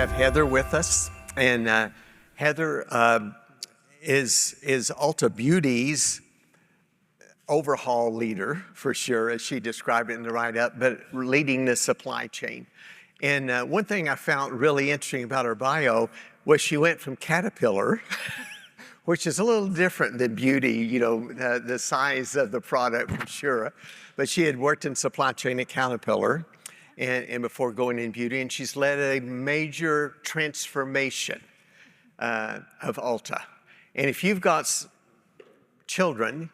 have Heather with us, and Heather is Ulta Beauty's overhaul leader, for sure, as she described it in the write-up, but leading the supply chain. And one thing I found really interesting about her bio was she went from Caterpillar, which is a little different than beauty, you know, the size of the product, for sure. But she had worked in supply chain at Caterpillar and before going in beauty, and she's led a major transformation of Ulta. And if you've got children,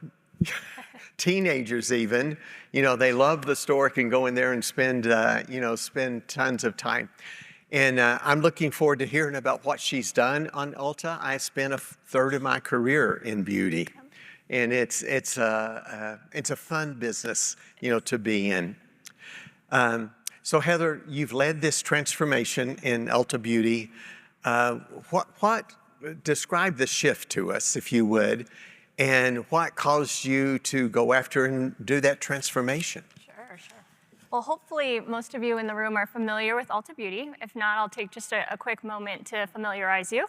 teenagers even, you know, they love the store, can go in there and spend tons of time. And I'm looking forward to hearing about what she's done on Ulta. I spent a third of my career in beauty, and it's a fun business, you know, to be in. So Heather, you've led this transformation in Ulta Beauty. Describe the shift to us, if you would, and what caused you to go after and do that transformation? Sure. Well, hopefully most of you in the room are familiar with Ulta Beauty. If not, I'll take just a quick moment to familiarize you.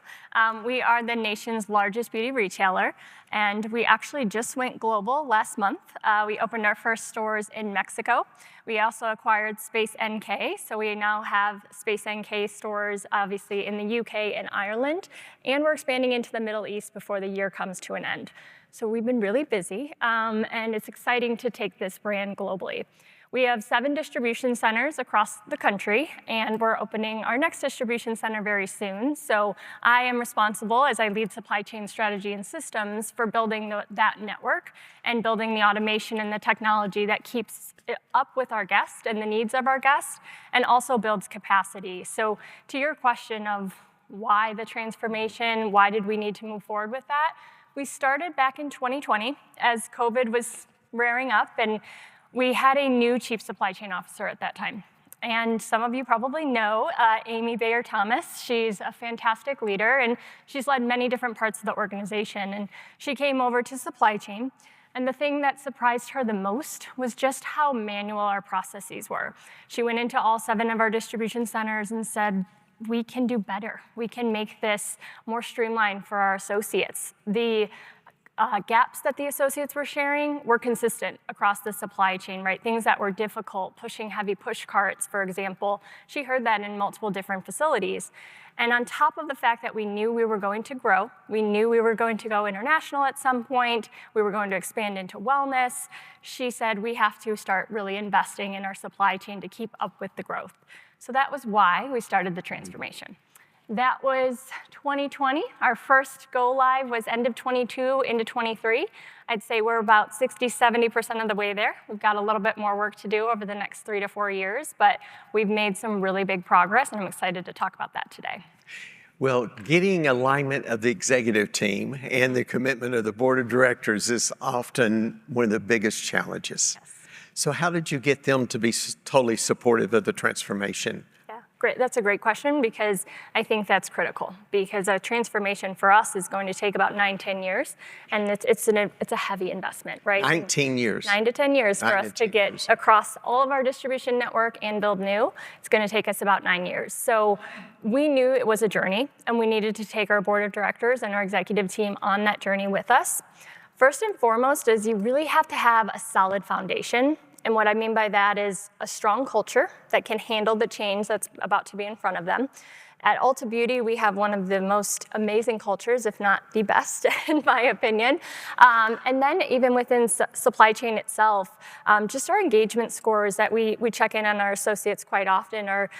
We are the nation's largest beauty retailer, and we actually just went global last month. We opened our first stores in Mexico. We also acquired Space NK, so we now have Space NK stores, obviously, in the UK and Ireland, and we're expanding into the Middle East before the year comes to an end. So we've been really busy, and it's exciting to take this brand globally. We have 7 distribution centers across the country, and we're opening our next distribution center very soon. So I am responsible, as I lead supply chain strategy and systems, for building that network and building the automation and the technology that keeps it up with our guests and the needs of our guests, and also builds capacity. So to your question of why the transformation, why did we need to move forward with that? We started back in 2020 as COVID was rearing up, and we had a new chief supply chain officer at that time. And some of you probably know Amy Bayer-Thomas. She's a fantastic leader, and she's led many different parts of the organization. And she came over to supply chain, and the thing that surprised her the most was just how manual our processes were. She went into all 7 of our distribution centers and said, we can do better. We can make this more streamlined for our associates. The gaps that the associates were sharing were consistent across the supply chain, right? Things that were difficult, pushing heavy push carts, for example. She heard that in multiple different facilities. And on top of the fact that we knew we were going to grow, we knew we were going to go international at some point, we were going to expand into wellness, she said we have to start really investing in our supply chain to keep up with the growth. So that was why we started the transformation. That was 2020. Our first go live was end of 22 into 23. I'd say we're about 60, 70% of the way there. We've got a little bit more work to do over the next 3 to 4 years, but we've made some really big progress, and I'm excited to talk about that today. Well, getting alignment of the executive team and the commitment of the board of directors is often one of the biggest challenges. Yes. So how did you get them to be totally supportive of the transformation? Great. That's a great question, because I think that's critical, because a transformation for us is going to take about 9-10 years, and it's a heavy investment, right? 19 years. 9 to 10 years for us to get across all of our distribution network and build new. It's going to take us about 9 years. So we knew it was a journey, and we needed to take our board of directors and our executive team on that journey with us. First and foremost is you really have to have a solid foundation. And what I mean by that is a strong culture that can handle the change that's about to be in front of them. At Ulta Beauty, we have one of the most amazing cultures, if not the best, in my opinion. And then even within supply chain itself, just our engagement scores that we check in on our associates quite often are,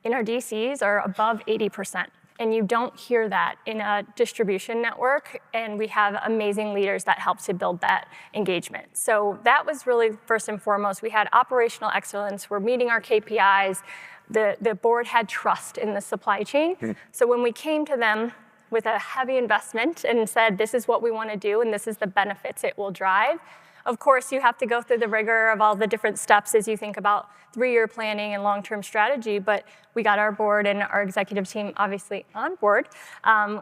in our DCs, are above 80%. And you don't hear that in a distribution network, and we have amazing leaders that help to build that engagement. So that was really first and foremost. We had operational excellence. We're meeting our KPIs. The board had trust in the supply chain. So when we came to them with a heavy investment and said, this is what we want to do, and this is the benefits it will drive, Of course, you have to go through the rigor of all the different steps as you think about 3-year planning and long-term strategy, but we got our board and our executive team obviously on board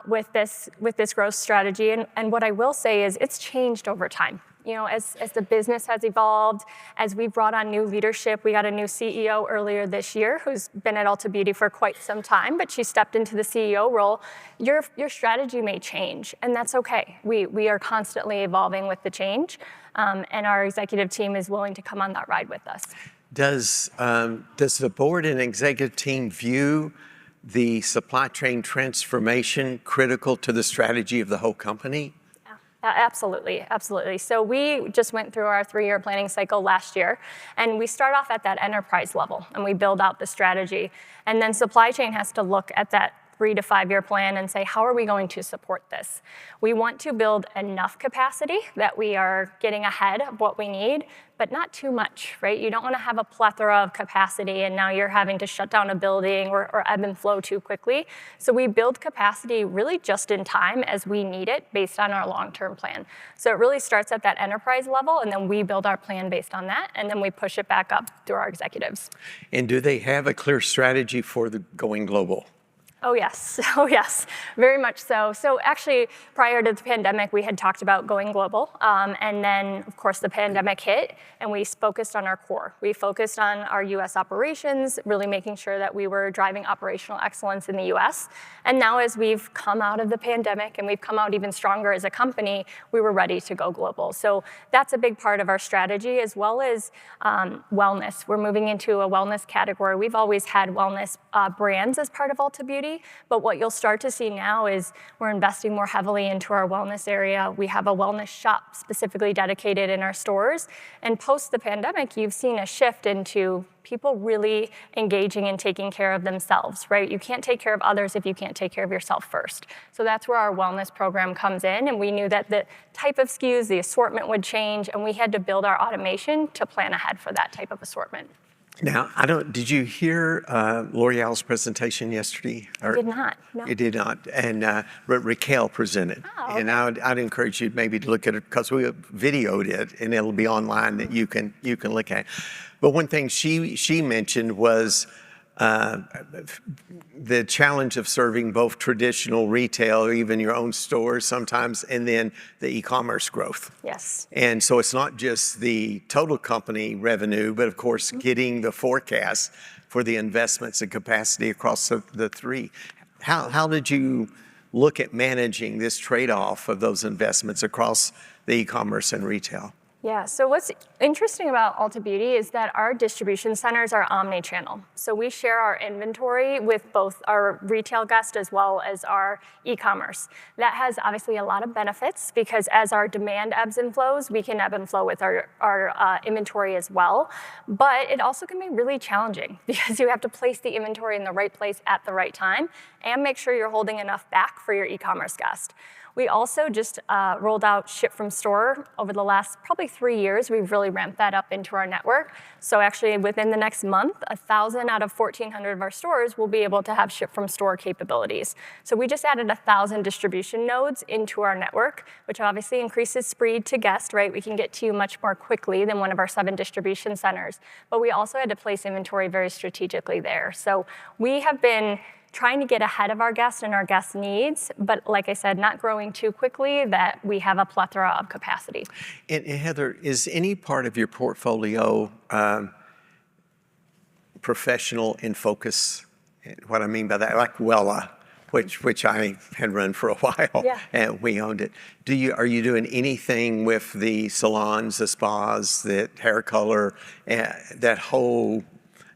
with this growth strategy. And what I will say is it's changed over time. You know, as the business has evolved, as we've brought on new leadership, we got a new CEO earlier this year who's been at Ulta Beauty for quite some time, but she stepped into the CEO role. Your strategy may change, and that's okay. We are constantly evolving with the change, and our executive team is willing to come on that ride with us. Does the board and executive team view the supply chain transformation critical to the strategy of the whole company? Absolutely, absolutely. So we just went through our 3-year planning cycle last year, and we start off at that enterprise level, and we build out the strategy. And then supply chain has to look at that 3 to 5-year plan and say, how are we going to support this? We want to build enough capacity that we are getting ahead of what we need, but not too much, right? You don't want to have a plethora of capacity and now you're having to shut down a building or ebb and flow too quickly. So we build capacity really just in time as we need it based on our long-term plan. So it really starts at that enterprise level, and then we build our plan based on that, and then we push it back up through our executives. And do they have a clear strategy for the going global? Oh yes, very much so. So actually, prior to the pandemic, we had talked about going global, and then of course the pandemic hit, and we focused on our core. We focused on our U.S. operations, really making sure that we were driving operational excellence in the U.S. And now as we've come out of the pandemic and we've come out even stronger as a company, we were ready to go global. So that's a big part of our strategy, as well as wellness. We're moving into a wellness category. We've always had wellness brands as part of Ulta Beauty, but what you'll start to see now is we're investing more heavily into our wellness area. We have a wellness shop specifically dedicated in our stores. And post the pandemic, you've seen a shift into people really engaging and taking care of themselves, right? You can't take care of others if you can't take care of yourself first. So that's where our wellness program comes in, and we knew that the type of SKUs, the assortment would change, and we had to build our automation to plan ahead for that type of assortment. Now, did you hear L'Oreal's presentation yesterday? I did not, no. You did not, and Raquel presented. Oh, okay. And I'd encourage you maybe to look at it, because we videoed it, and it'll be online that you can look at. But one thing she mentioned was the challenge of serving both traditional retail, or even your own stores sometimes, and then the e-commerce growth. Yes. And so it's not just the total company revenue, but of course getting the forecast for the investments and capacity across the three. How did you look at managing this trade-off of those investments across the e-commerce and retail? Yeah, so what's interesting about Ulta Beauty is that our distribution centers are omni-channel. So we share our inventory with both our retail guests as well as our e-commerce. That has obviously a lot of benefits, because as our demand ebbs and flows, we can ebb and flow with our inventory as well. But it also can be really challenging, because you have to place the inventory in the right place at the right time and make sure you're holding enough back for your e-commerce guest. We also just rolled out ship from store over the last probably 3 years. We've really ramped that up into our network. So actually within the next month, 1,000 out of 1,400 of our stores will be able to have ship from store capabilities. So we just added 1,000 distribution nodes into our network, which obviously increases speed to guests, right? We can get to you much more quickly than one of our 7 distribution centers. But we also had to place inventory very strategically there. So we have been trying to get ahead of our guests and our guests' needs, but like I said, not growing too quickly that we have a plethora of capacity. And Heather, is any part of your portfolio professional in focus? What I mean by that, like Wella, which I had run for a while, yeah. And we owned it. Are you doing anything with the salons, the spas, the hair color, that whole?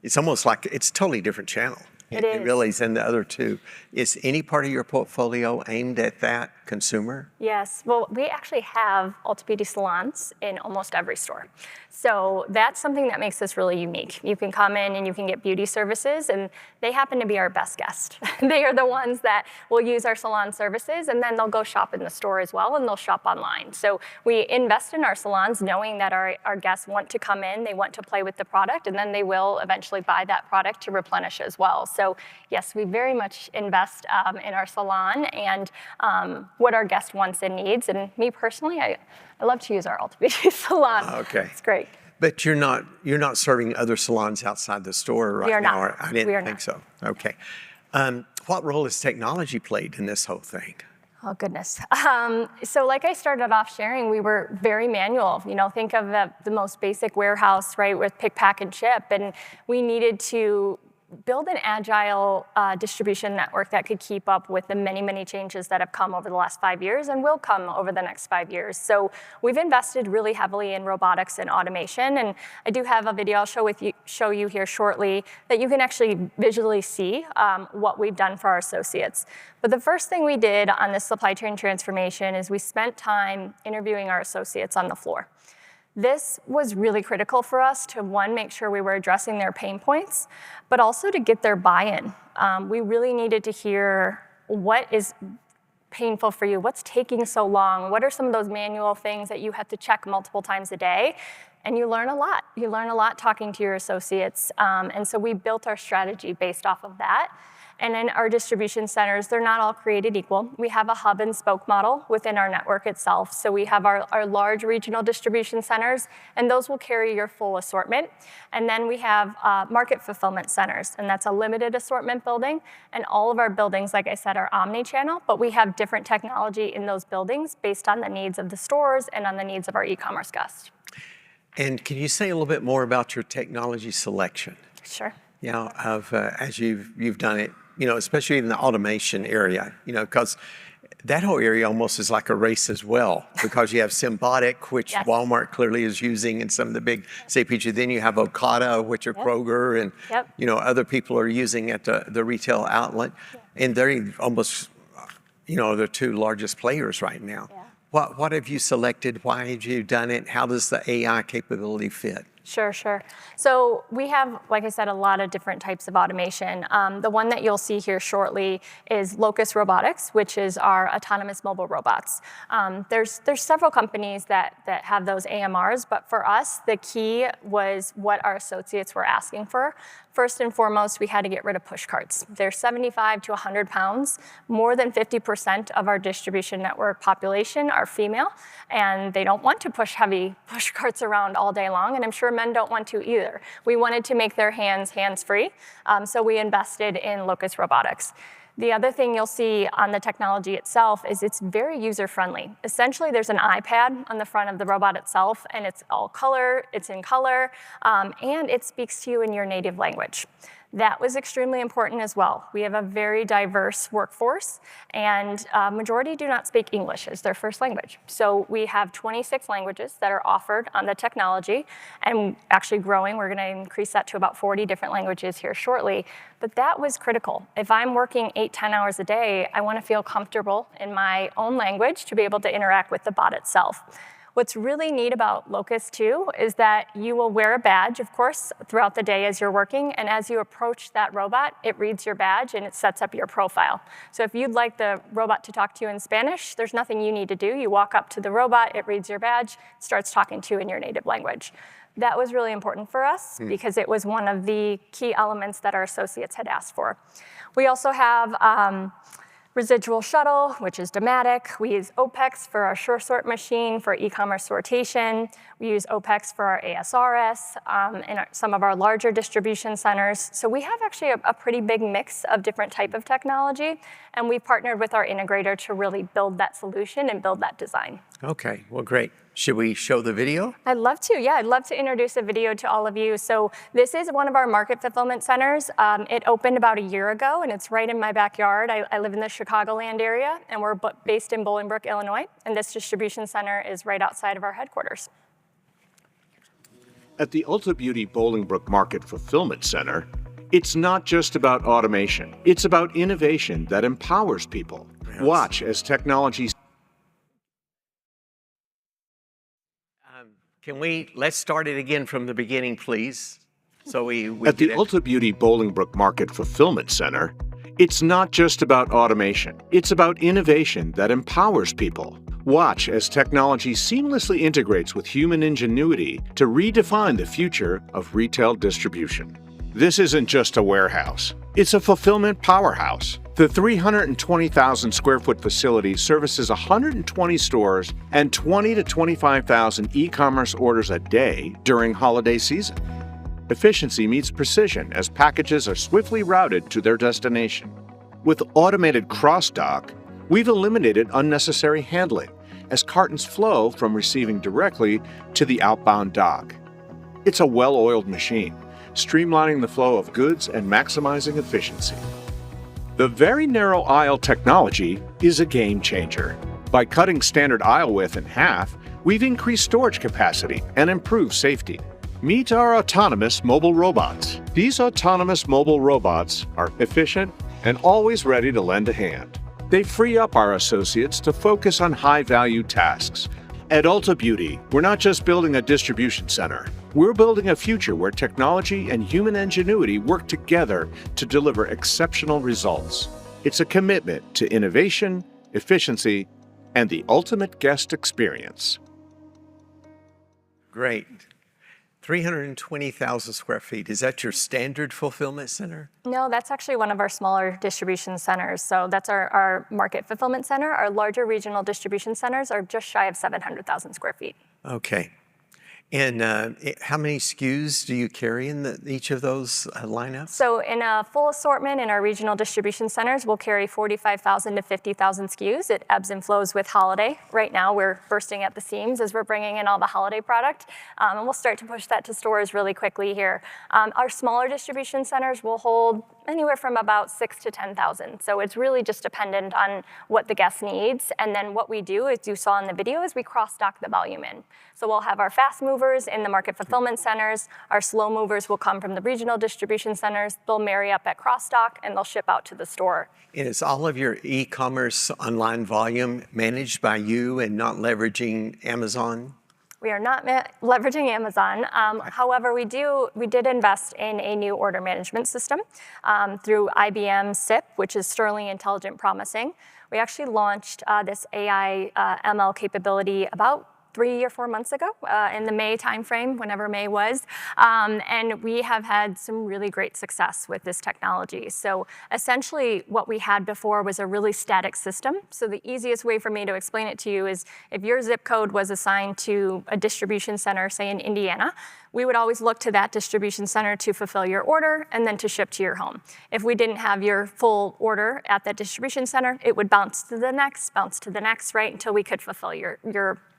It's almost like it's a totally different channel. It is. It really is, and the other two. Is any part of your portfolio aimed at that consumer? Yes, well, we actually have Ulta Beauty salons in almost every store. So that's something that makes us really unique. You can come in and you can get beauty services, and they happen to be our best guests. They are the ones that will use our salon services, and then they'll go shop in the store as well, and they'll shop online. So we invest in our salons knowing that our guests want to come in, they want to play with the product, and then they will eventually buy that product to replenish as well. So yes, we very much invest in our salon, and what our guest wants and needs. And me personally, I love to use our Ulta Beauty salon. Okay. It's great. But you're not serving other salons outside the store right We are now? not. Or I didn't We are think not. so. Okay. What role has technology played in this whole thing? Oh, goodness. So like I started off sharing, we were very manual. Think of the most basic warehouse, right, with pick, pack, and ship. And we needed to build an agile distribution network that could keep up with the many, many changes that have come over the last 5 years and will come over the next 5 years. So we've invested really heavily in robotics and automation. And I do have a video I'll show you here shortly that you can actually visually see what we've done for our associates. But the first thing we did on this supply chain transformation is we spent time interviewing our associates on the floor. This was really critical for us to, one, make sure we were addressing their pain points, but also to get their buy-in. We really needed to hear what is painful for you, what's taking so long, what are some of those manual things that you have to check multiple times a day, and you learn a lot. You learn a lot talking to your associates, and so we built our strategy based off of that. And in our distribution centers, they're not all created equal. We have a hub and spoke model within our network itself. So we have our large regional distribution centers, and those will carry your full assortment. And then we have market fulfillment centers, and that's a limited assortment building. And all of our buildings, like I said, are omni-channel, but we have different technology in those buildings based on the needs of the stores and on the needs of our e-commerce guests. And can you say a little bit more about your technology selection? Sure. As you've done it, especially in the automation area, because that whole area almost is like a race as well, because you have Symbotic, which Yes. Walmart clearly is using, and some of the big CPG. Then you have Okada, which are Kroger, and other people are using at the retail outlet, and they're almost, the two largest players right now. Yeah. What have you selected? Why have you done it? How does the AI capability fit? Sure. So we have, like I said, a lot of different types of automation. The one that you'll see here shortly is Locus Robotics, which is our autonomous mobile robots. There's several companies that have those AMRs, but for us, the key was what our associates were asking for. First and foremost, we had to get rid of push carts. They're 75 to 100 pounds. More than 50% of our distribution network population are female, and they don't want to push heavy push carts around all day long, and I'm sure men don't want to either. We wanted to make their hands-free, so we invested in Locus Robotics. The other thing you'll see on the technology itself is it's very user-friendly. Essentially, there's an iPad on the front of the robot itself, and it's all color, it's in color, and it speaks to you in your native language. That was extremely important as well. We have a very diverse workforce, and majority do not speak English as their first language. So we have 26 languages that are offered on the technology, and actually growing. We're going to increase that to about 40 different languages here shortly. But that was critical. If I'm working 8-10 hours a day, I want to feel comfortable in my own language to be able to interact with the bot itself. What's really neat about Locus, too, is that you will wear a badge, of course, throughout the day as you're working, and as you approach that robot, it reads your badge and it sets up your profile. So if you'd like the robot to talk to you in Spanish, there's nothing you need to do. You walk up to the robot, it reads your badge, starts talking to you in your native language. That was really important for us because it was one of the key elements that our associates had asked for. We also have Residual Shuttle, which is Dematic. We use OPEX for our Sure Sort machine for e-commerce sortation. We use OPEX for our ASRS in some of our larger distribution centers. So we have actually a pretty big mix of different type of technology, and we partnered with our integrator to really build that solution and build that design. Okay, well, great. Should we show the video? I'd love to, yeah. I'd love to introduce a video to all of you. So this is one of our market fulfillment centers. It opened about a year ago, and it's right in my backyard. I live in the Chicagoland area, and we're based in Bolingbrook, Illinois, and this distribution center is right outside of our headquarters. At the Ulta Beauty Bolingbrook Market Fulfillment Center, it's not just about automation. It's about innovation that empowers people. Yes. Watch as technology. Let's start it again from the beginning, please. So we At the Ulta Beauty Bolingbrook Market Fulfillment Center, it's not just about automation. It's about innovation that empowers people. Watch as technology seamlessly integrates with human ingenuity to redefine the future of retail distribution. This isn't just a warehouse. It's a fulfillment powerhouse. The 320,000 square foot facility services 120 stores and 20 to 25,000 e-commerce orders a day during holiday season. Efficiency meets precision as packages are swiftly routed to their destination. With automated cross-dock, we've eliminated unnecessary handling as cartons flow from receiving directly to the outbound dock. It's a well-oiled machine, streamlining the flow of goods and maximizing efficiency. The very narrow aisle technology is a game changer. By cutting standard aisle width in half, we've increased storage capacity and improved safety. Meet our autonomous mobile robots. These autonomous mobile robots are efficient and always ready to lend a hand. They free up our associates to focus on high-value tasks. At Ulta Beauty, we're not just building a distribution center. We're building a future where technology and human ingenuity work together to deliver exceptional results. It's a commitment to innovation, efficiency, and the ultimate guest experience. Great. 320,000 square feet. Is that your standard fulfillment center? No, that's actually one of our smaller distribution centers. So that's our market fulfillment center. Our larger regional distribution centers are just shy of 700,000 square feet. Okay. And how many SKUs do you carry in each of those lineups? So in a full assortment in our regional distribution centers, we'll carry 45,000 to 50,000 SKUs. It ebbs and flows with holiday. Right now, we're bursting at the seams as we're bringing in all the holiday product. And we'll start to push that to stores really quickly here. Our smaller distribution centers will hold anywhere from about 6 to 10,000. So it's really just dependent on what the guest needs. And then what we do, as you saw in the video, is we cross-dock the volume in. So we'll have our fast movers in the market fulfillment centers. Our slow movers will come from the regional distribution centers. They'll marry up at cross-dock and they'll ship out to the store. And is all of your e-commerce online volume managed by you and not leveraging Amazon? We are not leveraging Amazon. However, we did invest in a new order management system through IBM SIP, which is Sterling Intelligent Promising. We actually launched this AI ML capability about 3 or 4 months ago in the May timeframe, whenever May was. And we have had some really great success with this technology. So essentially what we had before was a really static system. So the easiest way for me to explain it to you is if your zip code was assigned to a distribution center, say in Indiana, we would always look to that distribution center to fulfill your order and then to ship to your home. If we didn't have your full order at that distribution center, it would bounce to the next, right, until we could fulfill your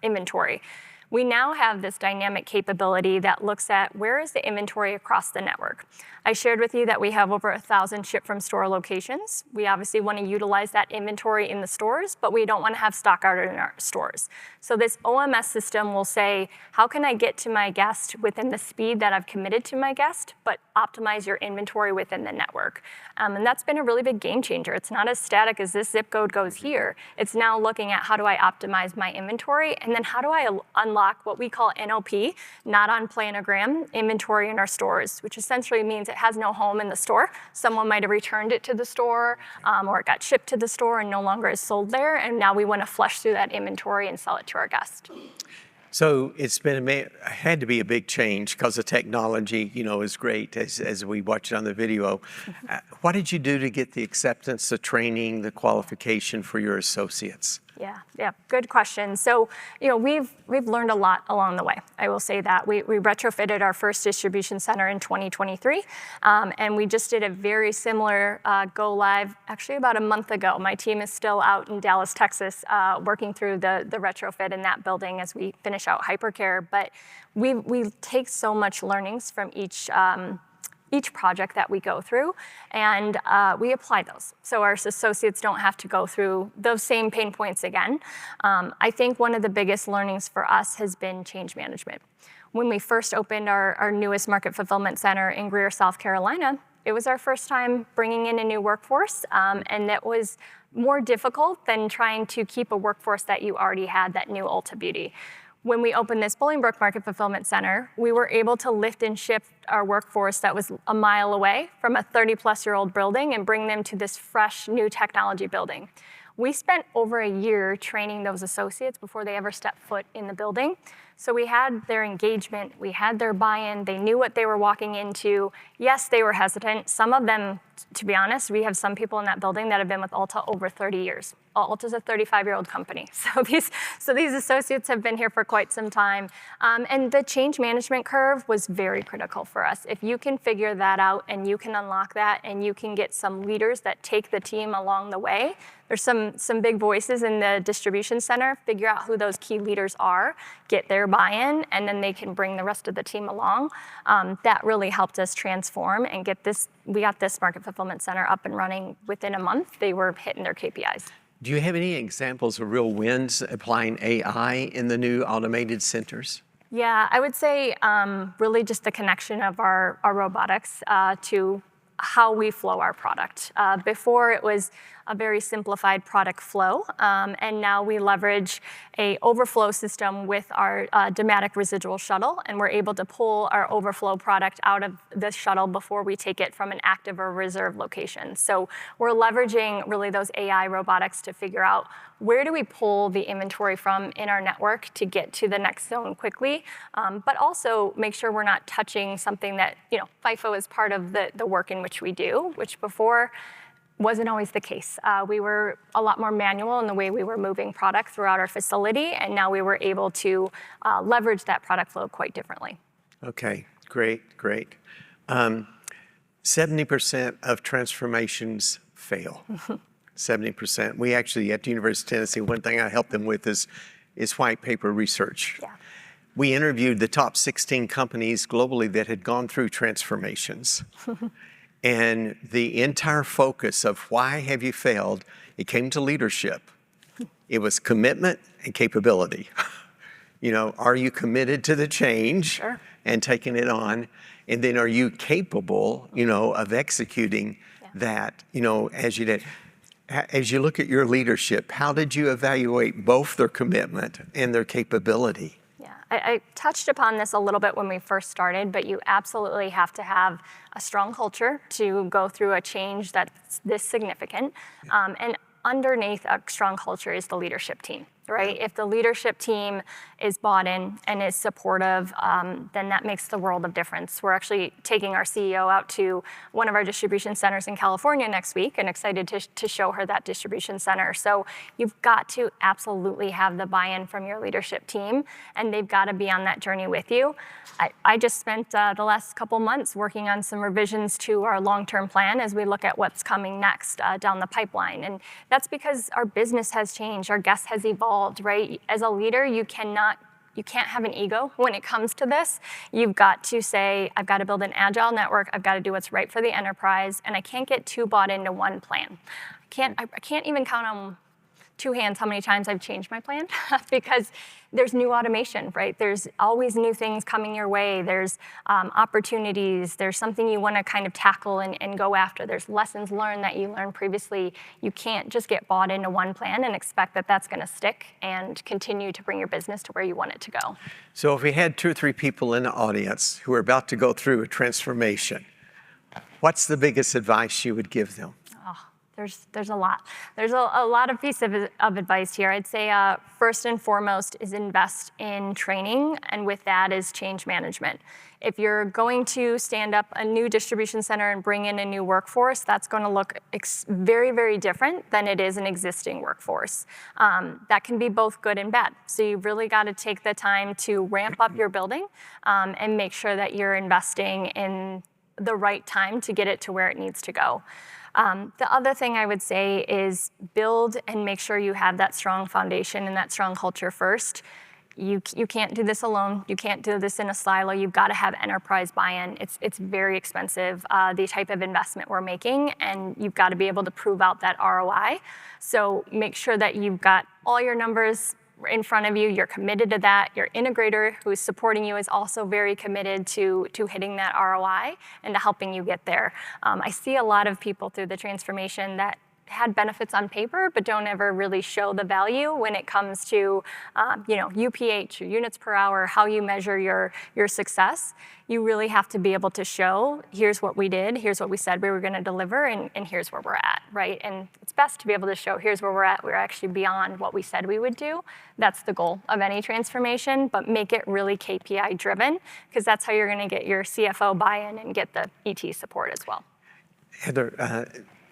inventory. We now have this dynamic capability that looks at where is the inventory across the network. I shared with you that we have over 1,000 ship from store locations. We obviously want to utilize that inventory in the stores, but we don't want to have stock out in our stores. So this OMS system will say, how can I get to my guest within the speed that I've committed to my guest, but optimize your inventory within the network? And that's been a really big game changer. It's not as static as this zip code goes here. It's now looking at how do I optimize my inventory, and then how do I unlock what we call NOP, not on planogram, inventory in our stores, which essentially means it has no home in the store. Someone might have returned it to the store, or it got shipped to the store and no longer is sold there, and now we want to flush through that inventory and sell it to our guest. So it's had to be a big change because the technology, is great as we watched on the video. What did you do to get the acceptance, the training, the qualification for your associates? Yeah, good question. So, we've learned a lot along the way. I will say that we retrofitted our first distribution center in 2023, and we just did a very similar go live actually about a month ago. My team is still out in Dallas, Texas, working through the retrofit in that building as we finish out hypercare. But we take so much learnings from each project that we go through, and we apply those. So our associates don't have to go through those same pain points again. I think one of the biggest learnings for us has been change management. When we first opened our newest market fulfillment center in Greer, South Carolina, it was our first time bringing in a new workforce, and that was more difficult than trying to keep a workforce that you already had, that new Ulta Beauty. When we opened this Bolingbrook Market Fulfillment Center, we were able to lift and ship our workforce that was a mile away from a 30-plus-year-old building and bring them to this fresh, new technology building. We spent over a year training those associates before they ever stepped foot in the building. So we had their engagement, we had their buy-in, they knew what they were walking into. Yes, they were hesitant. Some of them, to be honest, we have some people in that building that have been with Ulta over 30 years. Ulta's a 35-year-old company. So these associates have been here for quite some time. And the change management curve was very critical for us. If you can figure that out and you can unlock that and you can get some leaders that take the team along the way, there's some big voices in the distribution center, figure out who those key leaders are, get their buy-in, and then they can bring the rest of the team along. That really helped us transform and get this, we got this market fulfillment center up and running within a month. They were hitting their KPIs. Do you have any examples of real wins applying AI in the new automated centers? Yeah, I would say really just the connection of our robotics to how we flow our product. Before it was a very simplified product flow, and now we leverage a overflow system with our Dematic residual shuttle, and we're able to pull our overflow product out of the shuttle before we take it from an active or reserve location. So we're leveraging really those AI robotics to figure out where do we pull the inventory from in our network to get to the next zone quickly, but also make sure we're not touching something that, FIFO is part of the work in which we do, which before wasn't always the case. We were a lot more manual in the way we were moving product throughout our facility, and now we were able to leverage that product flow quite differently. Okay, great. 70% of transformations fail. 70%. We actually, at the University of Tennessee, one thing I help them with is white paper research. Yeah. We interviewed the top 16 companies globally that had gone through transformations. And the entire focus of why have you failed, it came to leadership. It was commitment and capability. Are you committed to the change Sure. and taking it on? And then are you capable, of executing that, as you did? As you look at your leadership, how did you evaluate both their commitment and their capability? Yeah, I touched upon this a little bit when we first started, but you absolutely have to have a strong culture to go through a change that's this significant. And underneath a strong culture is the leadership team, right? If the leadership team is bought in and is supportive, then that makes the world of difference. We're actually taking our CEO out to one of our distribution centers in California next week and excited to show her that distribution center. So you've got to absolutely have the buy-in from your leadership team, and they've got to be on that journey with you. I just spent the last couple months working on some revisions to our long-term plan as we look at what's coming next down the pipeline. And that's because our business has changed, our guest has evolved, right? As a leader, you can't have an ego when it comes to this. You've got to say, I've got to build an agile network, I've got to do what's right for the enterprise, and I can't get too bought into one plan. I can't even count on two hands how many times I've changed my plan because there's new automation, right? There's always new things coming your way. There's opportunities. There's something you want to kind of tackle and go after. There's lessons learned that you learned previously. You can't just get bought into one plan and expect that that's going to stick and continue to bring your business to where you want it to go. So if we had 2 or 3 people in the audience who are about to go through a transformation, what's the biggest advice you would give them? There's a lot. There's a lot of pieces of advice here. I'd say first and foremost is invest in training, and with that is change management. If you're going to stand up a new distribution center and bring in a new workforce, that's going to look very, very different than it is an existing workforce. That can be both good and bad. So you really got to take the time to ramp up your building and make sure that you're investing in the right time to get it to where it needs to go. The other thing I would say is build and make sure you have that strong foundation and that strong culture first. You can't do this alone. You can't do this in a silo. You've got to have enterprise buy-in. It's very expensive, the type of investment we're making, and you've got to be able to prove out that ROI. So make sure that you've got all your numbers in front of you, you're committed to that. Your integrator who is supporting you is also very committed to hitting that ROI and to helping you get there. I see a lot of people through the transformation that had benefits on paper, but don't ever really show the value when it comes to, UPH, or units per hour, how you measure your success. You really have to be able to show, here's what we did, here's what we said we were going to deliver, and here's where we're at, right? And it's best to be able to show, here's where we're at, we're actually beyond what we said we would do. That's the goal of any transformation, but make it really KPI driven, because that's how you're going to get your CFO buy-in and get the ET support as well. Heather,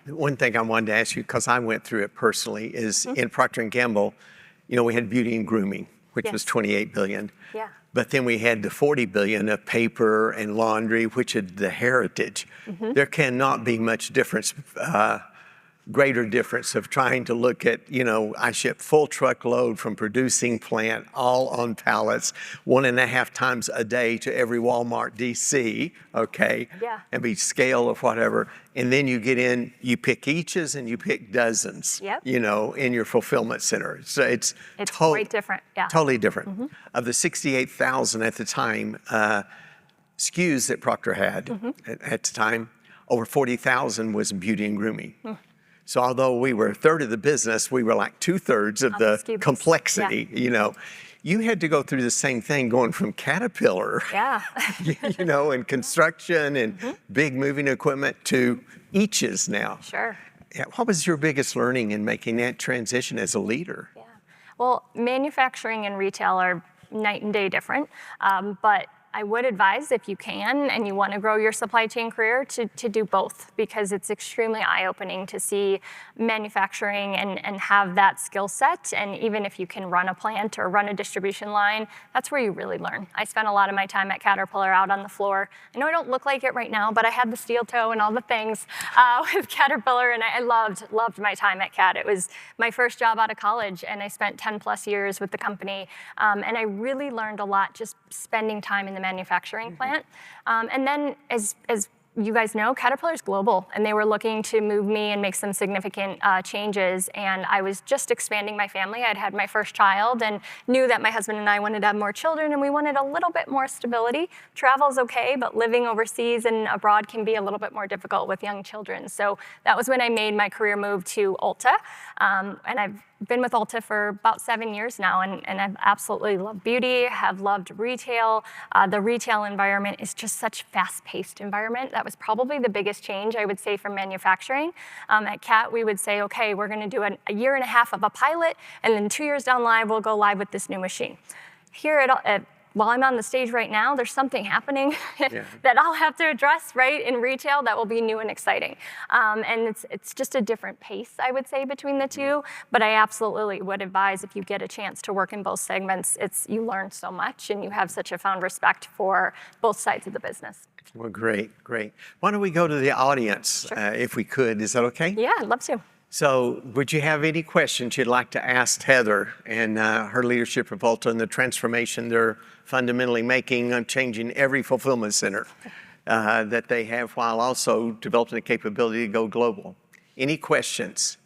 one thing I wanted to ask you, because I went through it personally, is in Procter & Gamble, we had beauty and grooming, which was $28 billion. Yeah. But then we had the $40 billion of paper and laundry, which is the heritage. There cannot be much difference, greater difference of trying to look at, I ship full truckload from producing plant, all on pallets, 1.5 times a day to every Walmart DC, okay? Yeah. And be scale of whatever. And then you get in, you pick eaches and you pick dozens, Yep. in your fulfillment center. So it's quite different, yeah. Totally different. Of the 68,000 at the time, SKUs that Procter had at the time, over 40,000 was beauty and grooming. So although we were a third of the business, we were like 2/3 of the SKU base. complexity, You had to go through the same thing going from Caterpillar, Yeah. and construction and big moving equipment to eaches now. Sure. Yeah, what was your biggest learning in making that transition as a leader? Yeah. Well, manufacturing and retail are night and day different, but I would advise, if you can and you want to grow your supply chain career, to do both, because it's extremely eye-opening to see manufacturing and have that skill set. And even if you can run a plant or run a distribution line, that's where you really learn. I spent a lot of my time at Caterpillar out on the floor. I know I don't look like it right now, but I had the steel toe and all the things with Caterpillar, and I loved my time at Cat. It was my first job out of college, and I spent 10+ years with the company. And I really learned a lot just spending time in the manufacturing plant. And then as you guys know, Caterpillar's global, and they were looking to move me and make some significant changes. And I was just expanding my family. I'd had my first child and knew that my husband and I wanted to have more children, and we wanted a little bit more stability. Travel's okay, but living overseas and abroad can be a little bit more difficult with young children. So that was when I made my career move to Ulta. And I've been with Ulta for about 7 years now, and I've absolutely loved beauty, have loved retail. The retail environment is just such a fast-paced environment. That was probably the biggest change, I would say, from manufacturing. At Cat, we would say, okay, we're gonna do a year and a half of a pilot, and then 2 years down live, we'll go live with this new machine. Here while I'm on the stage right now, there's something happening that I'll have to address, right, in retail that will be new and exciting. And it's just a different pace, I would say, between the two. But I absolutely would advise, if you get a chance to work in both segments, you learn so much, and you have such a fond respect for both sides of the business. Well, great. Why don't we go to the audience, if we could? Is that okay? Yeah, I'd love to. So would you have any questions you'd like to ask Heather and her leadership of Ulta and the transformation they're fundamentally making on changing every fulfillment center that they have, while also developing the capability to go global? Any questions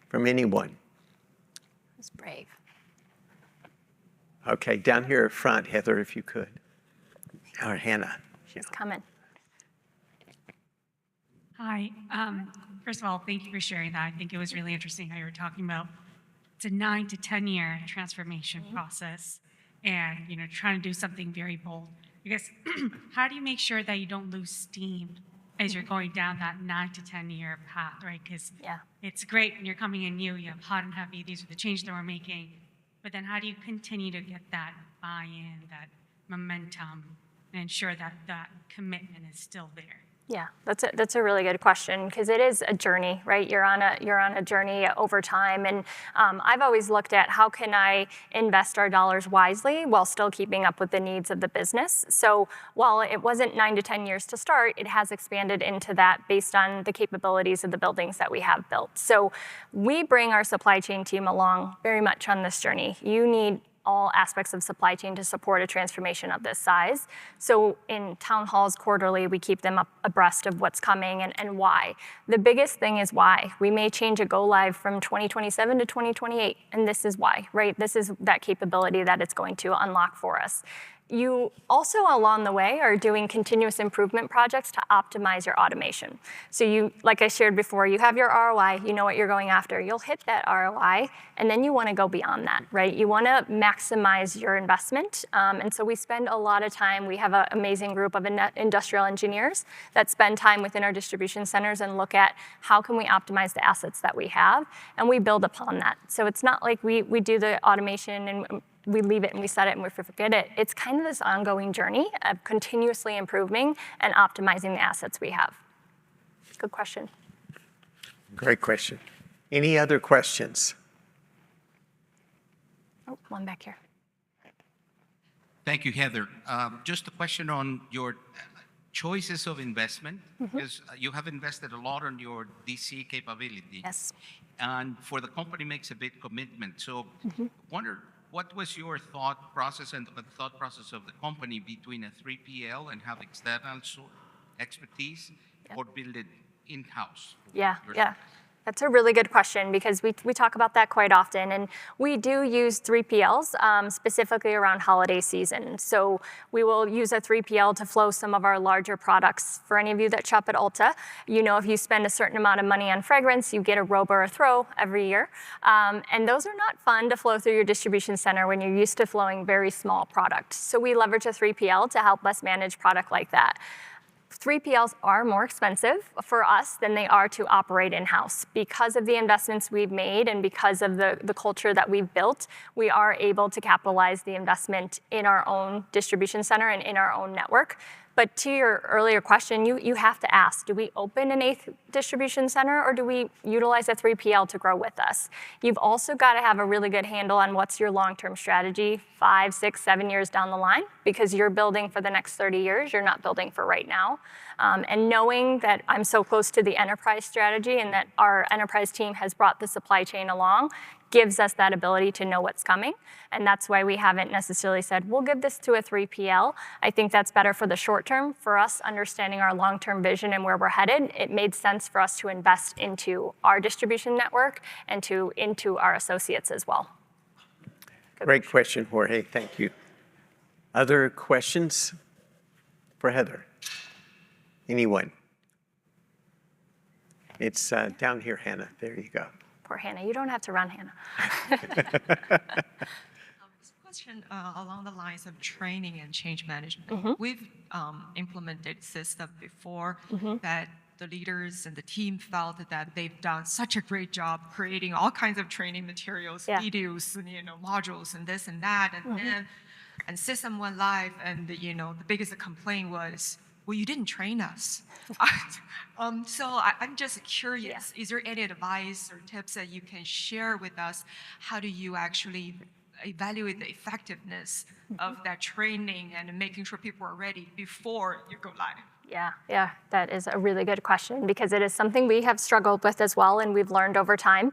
from anyone? That's brave. Okay, down here front, Heather, if you could. Or Hannah. She's coming. Hi. First of all, thank you for sharing that. I think it was really interesting how you were talking about it's a 9 to 10 year transformation process, and trying to do something very bold. I guess, how do you make sure that you don't lose steam as you're going down that 9 to 10 year path, right? Because it's great when you're coming in new, you have hot and heavy, these are the changes that we're making, but then how do you continue to get that buy-in, that momentum, and ensure that that commitment is still there? Yeah, that's a really good question, because it is a journey, right? You're on a journey over time, and I've always looked at how can I invest our dollars wisely while still keeping up with the needs of the business. So while it wasn't 9 to 10 years to start, it has expanded into that based on the capabilities of the buildings that we have built. So we bring our supply chain team along very much on this journey. You need all aspects of supply chain to support a transformation of this size. So in town halls quarterly, we keep them abreast of what's coming and why. The biggest thing is why. We may change a go live from 2027 to 2028, and this is why, right? This is that capability that it's going to unlock for us. You also, along the way, are doing continuous improvement projects to optimize your automation. So you, like I shared before, you have your ROI, you know what you're going after. You'll hit that ROI, and then you want to go beyond that, right? You want to maximize your investment. And so we spend a lot of time. We have an amazing group of industrial engineers that spend time within our distribution centers and look at how can we optimize the assets that we have, and we build upon that. So it's not like we do the automation and we leave it and we set it and we forget it. It's kind of this ongoing journey of continuously improving and optimizing the assets we have. Good question. Great question. Any other questions? Oh, one back here. Thank you, Heather. Just a question on your choices of investment, because you have invested a lot on your DC capability. Yes. And for the company makes a big commitment. So wonder, what was your thought process and the thought process of the company between a 3PL and have external expertise or build it in-house? Yeah. That's a really good question because we talk about that quite often. And we do use 3PLs specifically around holiday season. So we will use a 3PL to flow some of our larger products. For any of you that shop at Ulta, you know if you spend a certain amount of money on fragrance, you get a robe or a throw every year. And those are not fun to flow through your distribution center when you're used to flowing very small product. So we leverage a 3PL to help us manage product like that. 3PLs are more expensive for us than they are to operate in-house. Because of the investments we've made and because of the culture that we've built, we are able to capitalize the investment in our own distribution center and in our own network. But to your earlier question, you have to ask, do we open an 8th distribution center or do we utilize a 3PL to grow with us? You've also got to have a really good handle on what's your long-term strategy 5, 6, 7 years down the line, because you're building for the next 30 years, you're not building for right now. And knowing that I'm so close to the enterprise strategy and that our enterprise team has brought the supply chain along gives us that ability to know what's coming. And that's why we haven't necessarily said, we'll give this to a 3PL. I think that's better for the short term. For us, understanding our long-term vision and where we're headed, it made sense for us to invest into our distribution network and into our associates as well. Great question, Jorge. Thank you. Other questions for Heather? Anyone? It's down here, Hannah. There you go. Poor Hannah. You don't have to run, Hannah. Question along the lines of training and change management. We've implemented system before that the leaders and the team felt that they've done such a great job creating all kinds of training materials, videos, modules, and this and that, and then system went live, and the biggest complaint was, well, you didn't train us. So I'm just curious, is there any advice or tips that you can share with us? How do you actually evaluate the effectiveness of that training and making sure people are ready before you go live? Yeah, that is a really good question because it is something we have struggled with as well and we've learned over time.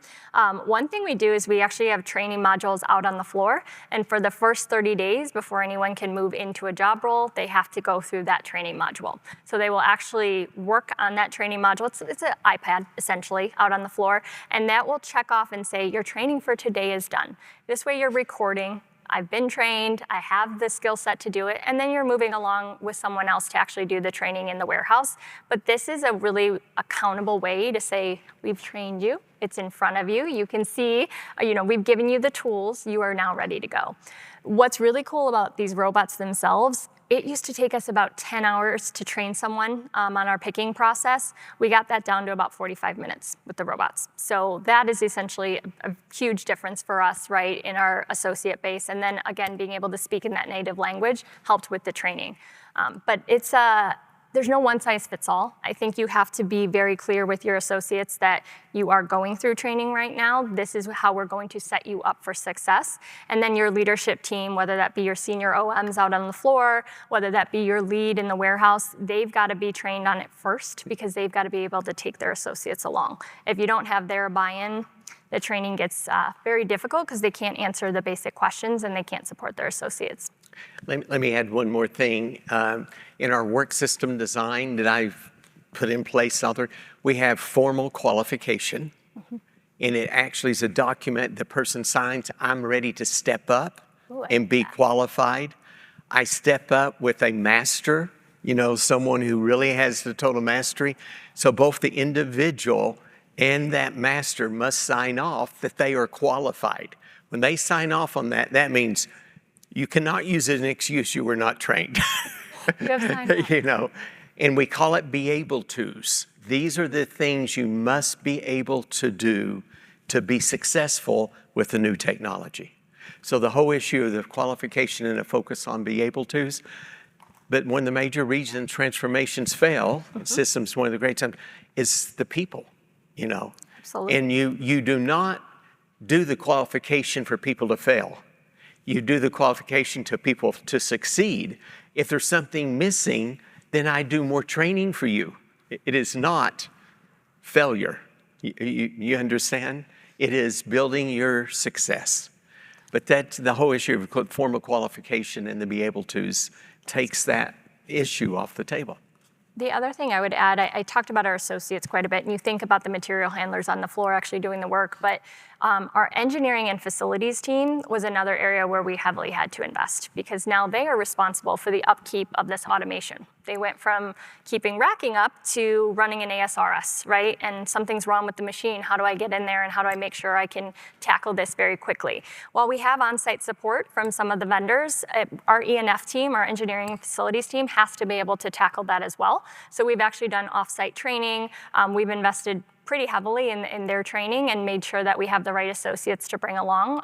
One thing we do is we actually have training modules out on the floor, and for the first 30 days before anyone can move into a job role, they have to go through that training module. So they will actually work on that training module. It's an iPad essentially out on the floor, and that will check off and say your training for today is done. This way you're recording, I've been trained, I have the skill set to do it, and then you're moving along with someone else to actually do the training in the warehouse. But this is a really accountable way to say, we've trained you, it's in front of you, you can see, we've given you the tools, you are now ready to go. What's really cool about these robots themselves, it used to take us about 10 hours to train someone on our picking process. We got that down to about 45 minutes with the robots. So that is essentially a huge difference for us, right, in our associate base. And then again, being able to speak in that native language helped with the training. But it's there's no one size fits all. I think you have to be very clear with your associates that you are going through training right now. This is how we're going to set you up for success. And then your leadership team, whether that be your senior OMs out on the floor, whether that be your lead in the warehouse, they've got to be trained on it first because they've got to be able to take their associates along. If you don't have their buy-in, the training gets very difficult because they can't answer the basic questions and they can't support their associates. Let me add one more thing. In our work system design that I've put in place, we have formal qualification, and it actually is a document the person signs, I'm ready to step up and be qualified. I step up with a master, someone who really has the total mastery. So both the individual and that master must sign off that they are qualified. When they sign off on that, that means you cannot use as an excuse you were not trained. You have signed off. And we call it be able tos. These are the things you must be able to do to be successful with the new technology. So the whole issue of the qualification and a focus on be able tos. But one of the major reasons transformations fail, systems, one of the great times, is the people, Absolutely. And you do not do the qualification for people to fail. You do the qualification to people to succeed. If there's something missing, then I do more training for you. It is not failure. You understand? It is building your success. But that's the whole issue of formal qualification and the be able to's takes that issue off the table. The other thing I would add, I talked about our associates quite a bit, and you think about the material handlers on the floor actually doing the work, but our engineering and facilities team was another area where we heavily had to invest because now they are responsible for the upkeep of this automation. They went from keeping racking up to running an ASRS, right? And something's wrong with the machine. How do I get in there and how do I make sure I can tackle this very quickly? While we have on-site support from some of the vendors, our E&F team, our engineering and facilities team, has to be able to tackle that as well. So we've actually done off-site training. We've invested pretty heavily in their training and made sure that we have the right associates to bring along.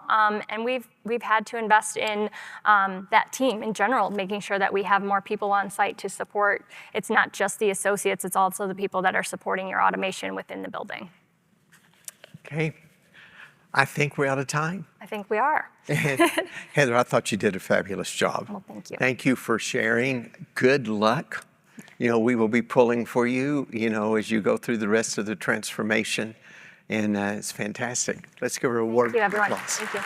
And we've had to invest in that team in general, making sure that we have more people on site to support. It's not just the associates, it's also the people that are supporting your automation within the building. Okay. I think we're out of time. I think we are. Heather, I thought you did a fabulous job. Well, thank you. Thank you for sharing. Good luck. We will be pulling for you, as you go through the rest of the transformation. And it's fantastic. Let's give her a word. Thank you, everyone. Applause. Thank you.